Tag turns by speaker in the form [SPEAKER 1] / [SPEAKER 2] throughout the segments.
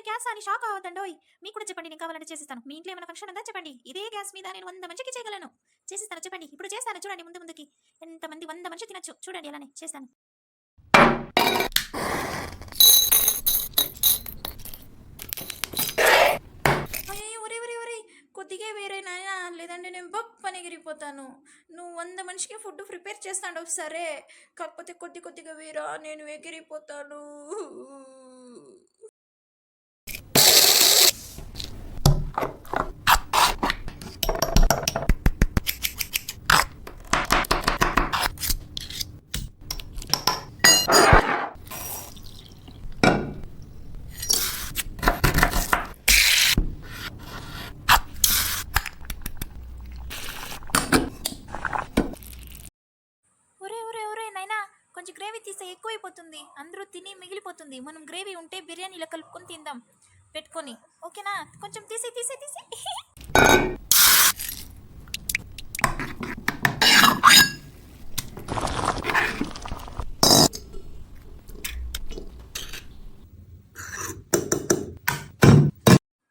[SPEAKER 1] Gas అని shock అవ్వద్దండోయ్. మీకు కూడా చెప్పండి, నేను కావాలంటే చేసిస్తాను. మీ ఇంట్లో ఏమైనా ఫంక్షన్ ఉందా చెప్పండి, ఇదే గ్యాస్ మీద నేను 100 మంచికి చేయగలను. చేసిస్తాను చెప్పండి, ఇప్పుడు చేస్తాను చూడండి. ముందుకి ఎంతమంది 100 మంది తినొచ్చు చూడండి, అలానే చేస్తాను. అయ్యో ఒరే ఒరే ఒరే, కొద్దిగా వేరే నాయనా, లేదంటే నేను పని ఎగిరిపోతాను. నువ్వు 100 మనిషికి ఫుడ్ ప్రిపేర్ చేస్తాడు సరే, కాకపోతే కొద్దిగా వేరా, నేను ఎగిరిపోతాను. ఒరే ఒరే ఒరే నైనా, కొంచెం గ్రేవీ తీస్తే ఎక్కువైపోతుంది, అందరూ తిని మిగిలిపోతుంది. మనం గ్రేవీ ఉంటే బిర్యానీలో కలుపుకొని తిందాం పెట్టుకొని, ఓకేనా? కొంచెం తీసి తీసి తీసి.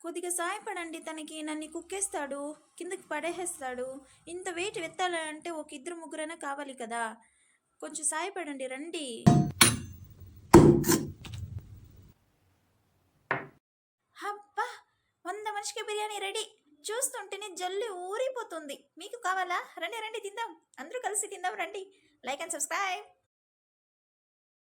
[SPEAKER 1] కొద్దిగా సాయపడండి తనకి, నన్ను కుక్కేస్తాడు, కిందకి పడేసేస్తాడు. ఇంత వెయిట్ ఎత్తాలంటే ఒక 2-3 కావాలి కదా, కొంచెం సాయపడండి రండి. అబ్బా, 100 మనిషికి బిర్యానీ రెడీ. చూస్తుంటేనే జల్లి ఊరిపోతుంది. మీకు కావాలా? రండి రండి తిందాం, అందరూ కలిసి తిందాం రండి. Like and subscribe.